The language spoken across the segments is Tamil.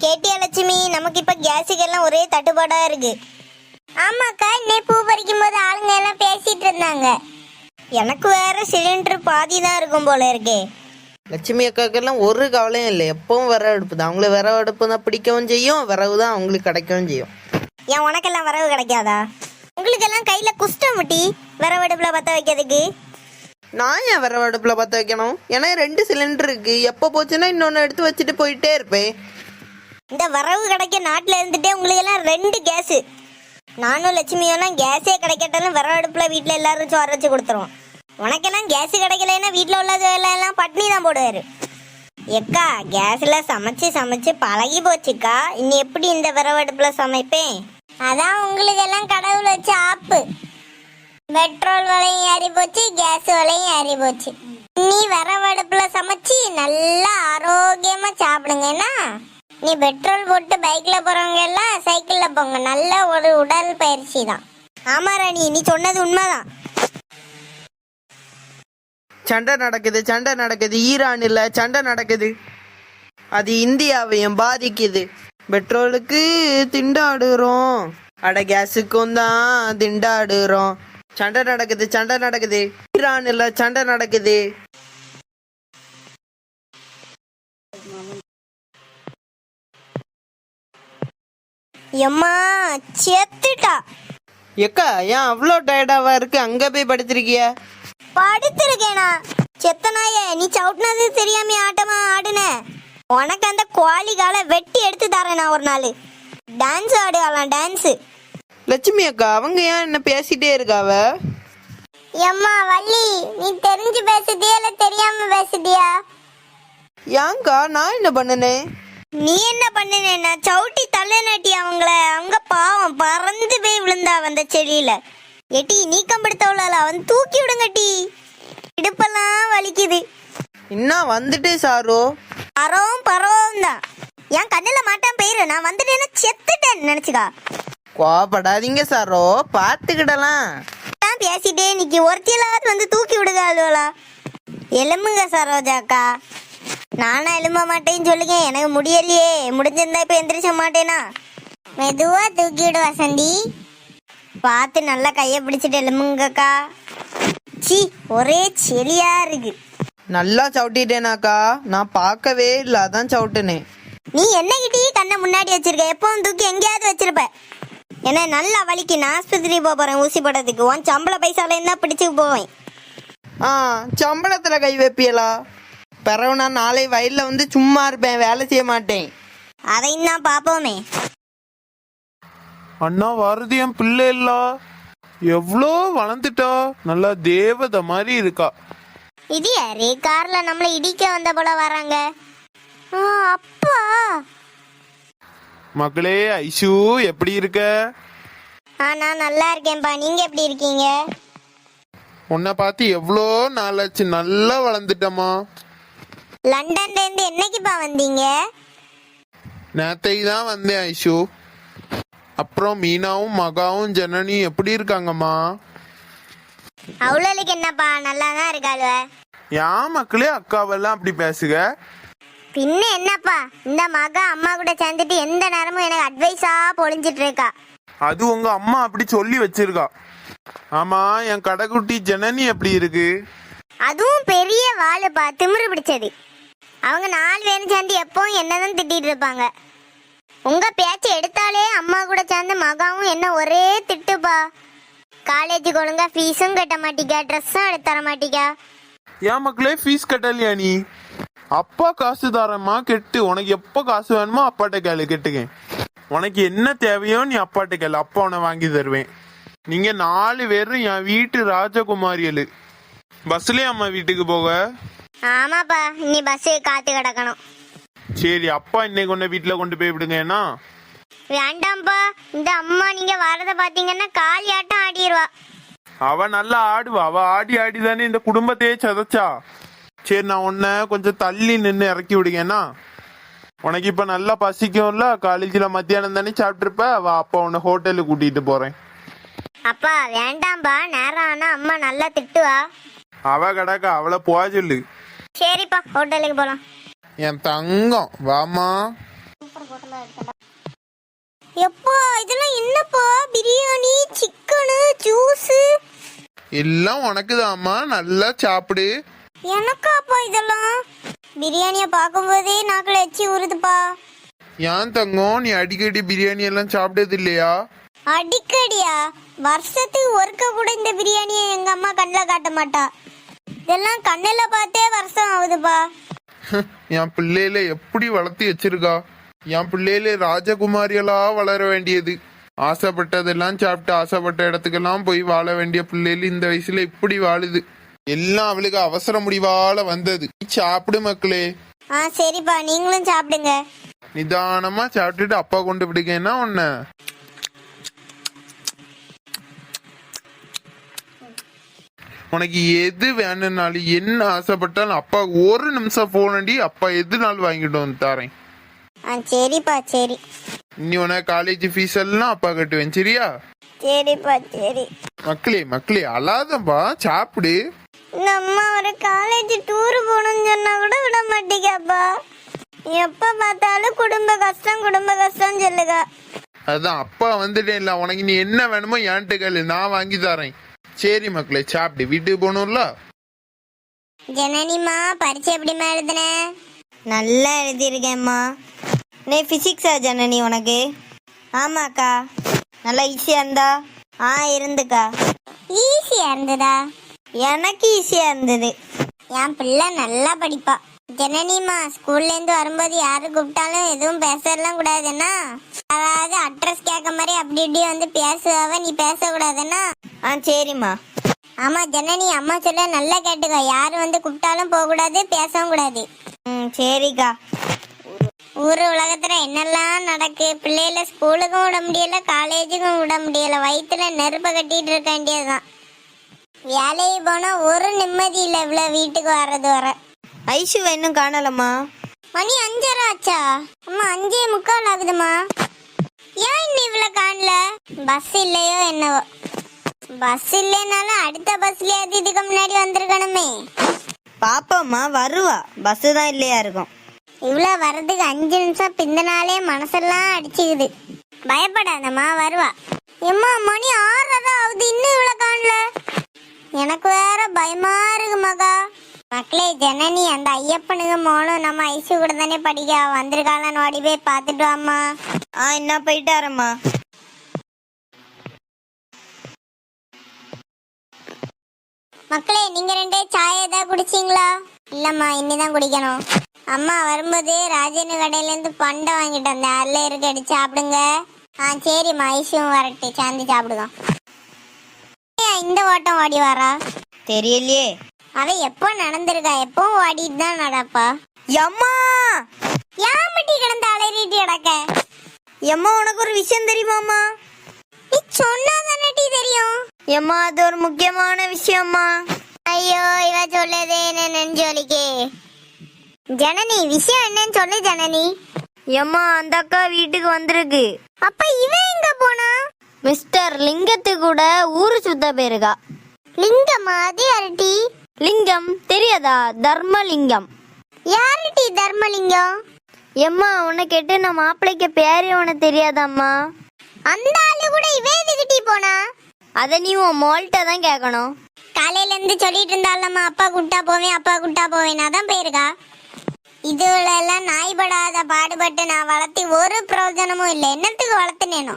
கேட்டியா லட்சுமி, நமக்கு இப்ப கேஸுக்கு எல்லாம் ஒரே தட்டுப்பாடா இருக்கு. ஆமாக்கா, இன்னைக்கு பூ பறிக்கும் போது ஆளுங்க எல்லாம் பேசிட்டு இருந்தாங்க. எனக்கு வேற சிலிண்டர் பாதி தான் இருக்கும் போல இருக்கே. லட்சுமி அக்காக்கெல்லாம் ஒரு கவலையும் இல்லை, எப்பவும் விறகு அடுப்பு தான். அவங்களுக்கு விறகு அடுப்பு தான் பிடிக்கவும் செய்யும், விறகு தான் அவங்களுக்கு கிடைக்கவும் செய்யும். ஏன் உனக்கெல்லாம் விறகு கிடைக்காதா? உங்களுக்கெல்லாம் கையில குஷ்டம் முட்டி விறகு அடுப்புல பற்ற வைக்கிறதுக்கு. நான் ஏன் விறகு அடுப்புல பற்ற வைக்கணும்? ஏன்னா 2 சிலிண்டர் இருக்கு, எப்போ போச்சுன்னா இன்னொன்று எடுத்து வச்சுட்டு போயிட்டே இருப்பேன். இந்த விறகு கிடைக்க நாட்டில் இருந்துட்டே உங்களுக்கு எல்லாம் 2 கேஸு. நானும் லட்சுமியெல்லாம் கேஸே கிடைக்கட்டாலும் விறகு அடுப்புல வீட்டில் எல்லாரும் சோறு வச்சு கொடுத்துருவோம். உனக்கெல்லாம் கேஸு கிடைக்கலன்னா வீட்டில் உள்ளது எல்லாம் பட்னி தான் போடுவாரு. எக்கா, கேஸ்ல சமைச்சு சமைச்சு பழகி போச்சுக்கா. இனி எப்படி இந்த விறகு அடுப்புல சமைப்பேன்? அதான் உங்களுக்கு எல்லாம் கடவுள் வச்சு ஆப்பு. பெட்ரோல் விலையும் ஏறி போச்சு, கேஸ் விலையும் ஏறி போச்சு. நீ விறகு அடுப்புல சமைச்சு நல்லா ஆரோக்கியமா சாப்பிடுங்கன்னா, நீ பெட்ரோல் போட்டு பைக்ல போறவங்க எல்லாம் சைக்கிள்ல போங்க. நல்ல ஒரு உடல் பயிற்சி தான். ஆமா ராணி, நீ சொன்னது உண்மைதான். சண்டை நடக்குது ஈரானில் சண்டை நடக்குது. அது இந்தியாவையும் பாதிக்குது. பெட்ரோலுக்கு திண்டாடுறோம், அட கேஸுக்கும் தான் திண்டாடுறோம். சண்டை நடக்குது ஈரானில் சண்டை நடக்குது. எம்மா செத்துட்டா. எக்கா, ஏன் அவ்வளோ டயர்டாவா இருக்கு? அங்க போய் படுத்திருக்கிய? படுத்திருக்கேனா? செத்தனாயே, நீ சவுட்னது தெரியாம ஆட்டமா ஆடுன. உனக்கு அந்த கோழி காலை வெட்டி எடுத்து தரேன் நான் ஒரு நாள். Dance ஆடுவாளாம், dance. லட்சுமி அக்கா, அவங்க ஏன் என்ன பேசிட்டே இருக்காவ? எம்மா வள்ளி, நீ தெரிஞ்சு பேசுதியா இல்ல தெரியாம பேசுதியா? ஏங்கா, நான் என்ன பண்ணுனேன்? நீ என்ன பண்ணுனேன்னா சவுட்டி தள்ள நாட்டி அவங்கள. அவங்க பாவம் பறந்து போய் விழுந்தா அந்த செடியில. எட்டி நீக்கம் படுத்தவள அவன் தூக்கி விடுங்கட்டி. இடுப்பெல்லாம் வலிக்குது. இன்னும் வந்துட்டே சாரோ. பரவும் தான். என் கண்ணுல மாட்டான் போயிரு. நான் வந்துட்டேன்னா செத்துட்டேன்னு நினைச்சுக்கா. கோபப்படாதீங்க சாரோ, பார்த்துக்கிடலாம். பேசிட்டே இன்னைக்கு ஒருத்தியலாவது வந்து தூக்கி விடுங்க. அழுவலா எலும்புங்க சரோஜாக்கா. நானா எலும்ப மாட்டேன்னு சொல்லுங்க, எனக்கு முடியலையே. முடிஞ்சிருந்தா இப்ப எந்திரிச்ச மாட்டேனா? மெதுவா தூக்கி விடு வசந்தி. பார்த்து நல்லா கைய பிடிச்சிட்டு எலும்புங்கக்கா. சி, ஒரே செளியா இருக்கு. நல்லா சவுட்டிட்டேனாக்கா, நான் பார்க்கவே இல்லை, அதான் சவுட்டுனேன். நீ என்னகிட்டயே கண்ணை முன்னாடி வச்சிருக்க, எப்பவும் தூக்கி எங்கேயாவது வச்சிருப்ப. என்ன நல்லா வலிக்கு, நான் ஆஸ்பத்திரி போறேன் ஊசி போடுறதுக்கு. உன் சம்பள பைசால என்ன பிடிச்சு போவேன். சம்பளத்துல கை வைப்பியலா? பிறகு நான் நாளை வயல்ல வந்து சும்மா இருப்பேன், வேலை செய்ய மாட்டேன். அதையும் தான் பாப்போமே. அண்ணா வாரதி, என் பிள்ளை இல்ல எவ்வளோ வளர்ந்துட்டா, நல்லா தேவதை மாதிரி இருக்கா. இது யாரு கார்ல நம்மள இடிக்க வந்த போல வராங்க? அப்பா. மகளே ஐஷு, எப்படி இருக்க? நான் நல்லா இருக்கேன்பா, நீங்க எப்படி இருக்கீங்க? உன்னை பார்த்து எவ்வளோ நாளாச்சு, நல்லா வளர்ந்துட்டமா. லண்டன்ல இருந்து என்னைக்குப்பா வந்தீங்க? நேத்தை தான் வந்தேன் ஐஷு. அப்புறம் மீனாவும் மகாவும் ஜனனியும் எப்படி இருக்காங்கம்மா? அவளுக்கு என்னப்பா, நல்லா தான் இருக்காளுவ. ஏன் மக்களே அக்காவெல்லாம் அப்படி பேசுக? பின்ன என்னப்பா, இந்த மகா அம்மா கூட சேர்ந்துட்டு எந்த நேரமும் எனக்கு அட்வைஸா பொழிஞ்சிட்டு இருக்கா. அது உங்க அம்மா அப்படி சொல்லி வச்சிருக்கா. ஆமா, என் கடைக்குட்டி ஜனனி எப்படி இருக்கு? அதுவும் பெரிய வாளுப்பா, திமிரு பிடிச்சது. அவங்க 4 பேரும் சேர்ந்து எப்பவும் என்னதான் திட்டிட்டு இருப்பாங்க. உங்க பேச்ச எடுத்தாலே அம்மா கூட சேர்ந்து மகாவும் என்ன ஒரே திட்டுப்பா. காலேஜுக்கு ஒழுங்கா ஃபீஸும் கட்ட மாட்டீங்க, ட்ரெஸ்ஸும் எடுத்து தர மாட்டீங்க. ஏன் மக்களே ஃபீஸ் கட்டலையா நீ? அப்பா காசு தரமா கெட்டு, உனக்கு எப்ப காசு வேணுமோ அப்பாட்ட கேளு, கெட்டுக்க. உனக்கு என்ன தேவையோ நீ அப்பாட்ட கேளு, அப்பா உன வாங்கி தருவேன். நீங்க 4 பேரும் என் வீட்டு ராஜகுமாரியலு. பஸ்லயே அம்மா வீட்டுக்கு போக? ஆமாப்பா, நீ பஸ் காத்து கிடக்கணும். சரி, அப்பா இன்னைக்கு உன்னை வீட்டுல கொண்டு போய் விடுங்கன்னா? வேண்டாம்ப்பா, இந்த அம்மா நீங்க வரத பாத்தீங்கன்னா காலியாட்டம் ஆடிடுவா. அவ நல்லா ஆடுவா, அவ ஆடி ஆடிதானே இந்த குடும்பத்தையே சதைச்சா. சரி, நான் உன்னை கொஞ்சம் தள்ளி நின்று இறக்கி விடுங்கன்னா? உனக்கு இப்ப நல்லா பசிக்கும்ல, காலேஜ்ல மத்தியானம் தானே சாப்பிட்டுருப்ப. அவ அப்பா உன்னை ஹோட்டலுக்கு கூட்டிட்டு போறேன். அப்பா வேண்டாம்பா, நேரம் ஆனா அம்மா நல்லா திட்டுவா. அவ கிடக்க, அவளை போக சொல்லு. சரிப்பா, ஹோட்டலுக்கு போலாம். என் தங்கம் வாமா. எப்போ இதெல்லாம் என்னப்பா? Biryani, chicken, juice. எல்லாம் உனக்குதாம்மா, நல்லா சாப்பிடு. எனக்காப்பா இதெல்லாம்? பிரியாணிய பார்க்கும்போதே நாக்குல எச்சி ஊறுதுப்பா. ஏன் தங்கம், நீ அடிக்கடி பிரியாணி எல்லாம் சாப்பிட்டது இல்லையா? அடிக்கடியா? வருஷத்துக்கு ஒருக்க கூட இந்த பிரியாணியை எங்க அம்மா கண்ணில் காட்ட மாட்டா. இதெல்லாம் கண்ணில் பார்த்தே வருஷம் ஆகுதுப்பா. என் பிள்ளையில எப்படி வளர்த்தி வச்சிருக்கா. என் பிள்ளையில ராஜகுமாரியலா வளர வேண்டியது. ஆசைப்பட்டதெல்லாம் சாப்பிட்டு ஆசைப்பட்ட இடத்துக்கெல்லாம் போய் வாழ வேண்டிய பிள்ளைல இந்த வயசுல இப்படி வாழுது. எல்லாம் அவளுக்கு அவசர முடிவால வந்தது. சாப்பிடு மக்களே. சரிப்பா, நீங்களும் சாப்பிடுங்க. நிதானமா சாப்பிட்டுட்டு அப்பா கொண்டு விடுங்கன்னா உன்ன. உனக்கு எது வேணும்னாலும் என்ன ஆசைப்பட்டாலும் அப்பா ஒரு நிமிஷம் போன் அடி, அப்பா எதுனாலும் வாங்கிட்டு வந்து தரேன். சரிப்பா சரி. இனி உனக்கு காலேஜ் ஃபீஸ் எல்லாம் அப்பா கட்டுவேன், சரியா? சரிப்பா சரி. மக்களே அழாதப்பா, சாப்பிடு. நம்ம ஒரு காலேஜ் டூர் போகணும்னு சொன்னா கூட விட மாட்டேங்கப்பா. எப்ப பார்த்தாலும் குடும்ப கஷ்டம் சொல்லுங்க. அதான் அப்பா வந்துட்டேன் இல்ல, உனக்கு நீ என்ன வேணுமோ என்கிட்ட கேளு, நான் வாங்கி தரேன். சரி மக்களே, சாப்பிடு, வீட்டுக்கு போகணும்ல. ஜனனிமா, பரீட்சை எப்படிமா எழுதுன? நல்லா எழுதியிருக்கேம்மா. நீ பிசிக்ஸா ஜனனி உனக்கு? ஆமாக்கா. நல்லா ஈஸியா இருந்தா? இருந்துக்கா. ஈஸியா இருந்ததா? எனக்கு ஈஸியா இருந்தது. என் பிள்ளை நல்லா படிப்பா. ஜனனிமா, ஸ்கூல்ல இருந்து வரும்போது யாரு கூப்பிட்டாலும் எதுவும் பேசலாம் கூடாதுன்னா, அதாவது அட்ரஸ் கேட்க மாதிரி அப்படி இப்படி வந்து பேசுவாவ, நீ பேசக்கூடாதுன்னா. சரிம்மா. ஆமா ஜனனி, அம்மா சொல்ல நல்லா கேட்டுக்கோ. யாரு வந்து கூப்பிட்டாலும் போக கூடாது, பேசவும் கூடாது. சரிக்கா. ஊரு உலகத்துல என்னெல்லாம் நடக்கு. பிள்ளைகள ஸ்கூலுக்கும் விட முடியல, காலேஜுக்கும் விட முடியல. வயிற்றுல நெருப்ப கட்டிட்டு இருக்க வேண்டியதுதான். வேலைக்கு போனா ஒரு நிம்மதி இல்லை. இவ்வளவு வீட்டுக்கு வர்றது வர. ஐஷுவை இன்னும் காணலம்மா. மணி 5:30 ஆச்சா? அம்மா 5:45 ஆகுதுமா. ஏன் இன்னும் இவ்வளவு காணல? பஸ் இல்லையோ என்னவோ. பஸ் இல்லைனாலும் அடுத்த பஸ்லயாவது இதுக்கு முன்னாடி வந்திருக்கணுமே. பாப்போம்மா, வருவா. பஸ் தான் இல்லையா இருக்கும். இவ்வளவு வர்றதுக்கு 5 நிமிஷம் பிந்தனாலே மனசெல்லாம் அடிச்சுக்குது. பயப்படாதம்மா, வருவா. எம்மா மணி 6:30 ஆகுது, இன்னும் இவ்வளவு காணல. எனக்கு வேற பயமா இருக்கு மகா. மக்களே, ஜனனி அந்த ஐயப்பனுக்கு மோனும் நம்ம ஐசு கூட தானே படிக்க வந்திருக்காளன்னு ஓடி போய் பார்த்துட்டு வாம்மா. என்ன போயிட்டாரம்மா. மக்களே, நீங்க 2 சாய் ஏதாவது குடிச்சிங்களா? இல்லம்மா, இனிதான் குடிக்கணும். அம்மா வரும்போது ராஜனு கடையில இருந்து பண்டை வாங்கிட்டு வந்தேன், அதுல இருக்கு, அடிச்சு சாப்பிடுங்க. சரிம்மா, ஐசும் வரட்டு, சாந்தி சாப்பிடுவோம். இந்த ஓட்டம் ஓடி வரா தெரியலையே. அவ எப்போ நடந்திருக்கா? எப்பவும் ஓடிட்டு தான் நடப்பா. எம்மா, யாமட்டி கிடந்து அலறிட்டு கிடக்க. எம்மா, உனக்கு ஒரு விஷயம் தெரியுமாம்மா? நீ சொன்னா தானே தெரியும். எம்மா, அது ஒரு முக்கியமான விஷயம்மா. ஐயோ, இவ சொல்லதே என்ன நெஞ்சோலிக்கே. ஜனனி, விஷயம் என்னன்னு சொல்லு ஜனனி. எம்மா, அந்த அக்கா வீட்டுக்கு வந்திருக்கு. அப்ப இவ எங்க போனா? மிஸ்டர் லிங்கத்து கூட ஊரு சுத்த போயிருக்கா. லிங்கமா? அது யாருட்டி? லிங்கம் தெரியாதா? தர்மலிங்கம். யாருட்டி தர்மலிங்கம்? எம்மா, உன்னை கேட்டு நான் மாப்பிள்ளைக்கு பேரு உனக்கு தெரியாதாம்மா? அந்த ஆளு கூட இவ எதுக்கிட்டி போனா? அத நீ உன் மோல்ட்ட தான் கேட்கணும். காலையில இருந்து சொல்லிட்டு இருந்தாலம்மா, அப்பா கூட்டா போவேன், அதான் போயிருக்கா. இதுல எல்லாம் நாய்படாத பாடுபட்டு நான் வளர்த்தி ஒரு பிரயோஜனமும் இல்லை. என்னத்துக்கு வளர்த்துனேனோ.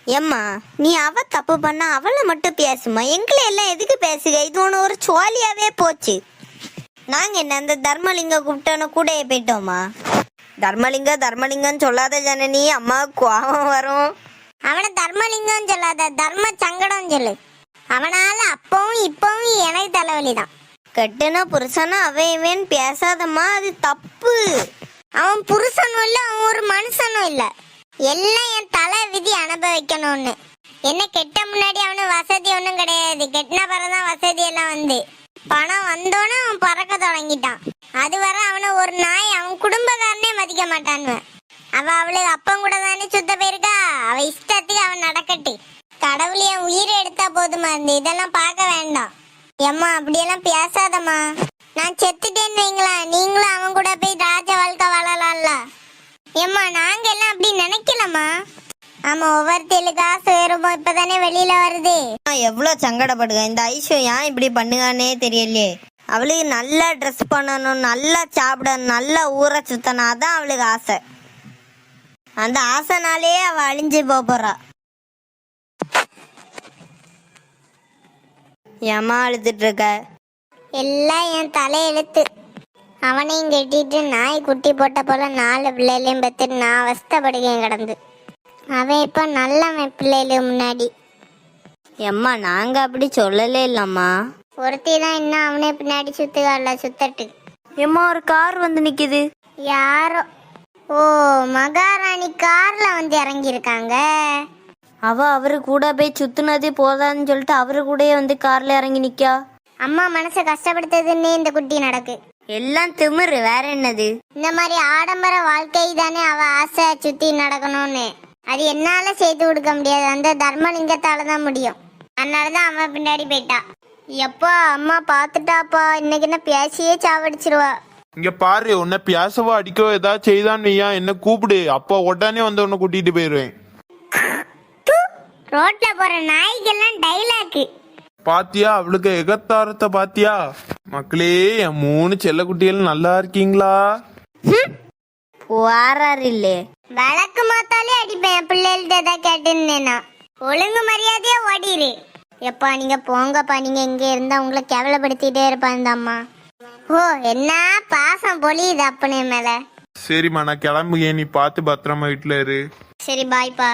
ஏம்மா, நீ அவ தப்பு பண்ணா அவளை மட்டும் பேசுமா, எங்களை எல்லாம் எதுக்கு பேசுக? இது ஒன்று ஒரு சோழியாவே போச்சு. நாங்க என்ன அந்த தர்மலிங்கம் கூப்பிட்டோன்னு கூட போயிட்டோமா? தர்மலிங்கம் சொல்லாத ஜனனி, அம்மாவுக்கு கோபம் வரும். அவனை தர்மலிங்கம் சொல்லாத, தர்ம சங்கடம் சொல்லு. அவனால அப்பவும் இப்பவும் எனக்கு தலைவலிதான். கெட்டுன புருஷனா அவன் பேசாதம்மா, அது தப்பு. அவன் புருஷனும் இல்ல, அவன் ஒரு மனுஷனும் இல்ல. எல்லாம் என் தலை விதி அனுபவிக்கணும்னு. என்ன கெட்ட முன்னாடி அவனு வசதி ஒன்றும் கிடையாது. கெட்டின பிறதான் வசதி எல்லாம் வந்து பணம் வந்தோன்னு அவன் பறக்க தொடங்கிட்டான். அது வர அவனை ஒரு நாய் அவன் குடும்பக்காரனே மதிக்க மாட்டான்னு. அவளுக்கு அப்பன் கூட தானே சுத்த போயிருக்கா. அவ இஷ்டத்துக்கு அவன் நடக்கட்டு. கடவுள் என் உயிரை எடுத்தா போதுமா இருந்து இதெல்லாம் பார்க்க வேண்டாம். எம்மா, அப்படியெல்லாம் பேசாதம்மா. நான் செத்துட்டேன்னு வைங்களா, நீங்களும் அவன் கூட போய் ராஜ வாழ்க்கை வாழலாம்ல. ஏம்மா, நாங்க எல்லாம் அப்படி ஆமா, ஒவ்வொருத்தருக்கு ஆசை வருமோ இப்பதானே வெளியில வருது. நான் எவ்வளோ சங்கடப்படுங்க. இந்த ஐஷு ஏன் இப்படி பண்ணுகானே தெரியலையே. அவளுக்கு நல்லா ட்ரெஸ் பண்ணணும், நல்லா சாப்பிடணும், நல்லா ஊரை சுத்தணும், அதான் அவளுக்கு ஆசை. அந்த ஆசைனாலேயே அவ அழிஞ்சு போறா. ஏமா அழுதுட்டு இருக்க? எல்லாம் என் தலையெழுத்து. அவனையும் கட்டிட்டு நாய் குட்டி போட்ட போல 4 பிள்ளைகளையும் பெற்றுட்டு நான் அவஸ்தப்படுகிறேன் கிடந்து. அவன் இப்போ நல்லவன் பிள்ளைகளுக்கு முன்னாடி. எம்மா நாங்க அப்படி சொல்லலே இல்லம்மா. ஒருத்தி தான் இன்னும் அவனே பின்னாடி சுத்துகால சுத்தட்டு. எம்மா ஒரு கார் வந்து நிக்குது. யாரோ? ஓ, மகாராணி கார்ல வந்து இறங்கியிருக்காங்க. அவரு கூட போய் சுத்துனதே போதான்னு சொல்லிட்டு அவரு கூடயே வந்து கார்ல இறங்கி நிக்கா. அம்மா மனசை கஷ்டப்படுத்துறதுன்னே இந்த குட்டி நடக்கு. எல்லாம் திமிரு, வேற என்னது? இந்த மாதிரி ஆடம்பர வாழ்க்கை தானே அவ ஆசை சுத்தி நடக்கணும்னு. அது என்னால செய்து கொடுக்க முடியாது, அந்த தர்மலிங்கத்தால தான் முடியும். அதனாலதான் அவன் பின்னாடி போயிட்டா. எப்பா அம்மா பாத்துட்டாப்பா, இன்னைக்கு என்ன பேசியே சாவடிச்சிருவா. இங்க பாரு, உன்னை பேசவோ அடிக்கவோ ஏதாவது செய்தான் நீயா என்ன கூப்பிடு, அப்பா உடனே வந்து உன்னை கூட்டிட்டு போயிருவேன். ரோட்ல போற நாய்க்கெல்லாம் டைலாக். பாத்தியா அவளுக்கு எகத்தாரத்தை பாத்தியா? மக்களே, என் 3 செல்ல குட்டிகள் நல்லா இருக்கீங்களா? வாராரு இல்லே. வழக்கு மாத்தாலே அடிப்பேன் பிள்ளைகள்ட்ட ஏதாவது கேட்டுன்னா. ஒழுங்கு மரியாதையா ஓடிரு. எப்பா நீங்க போங்கப்பா, நீங்க இங்க இருந்தா உங்களை கேவலப்படுத்திட்டே இருப்பா இந்த அம்மா. ஓ, என்ன பாசம் பொழியுது அப்பனே மேல. சரிம்மா, நான் கிளம்புகிறேன், நீ பார்த்து பத்திரமா வீட்டுல இரு. சரி, பாய்ப்பா.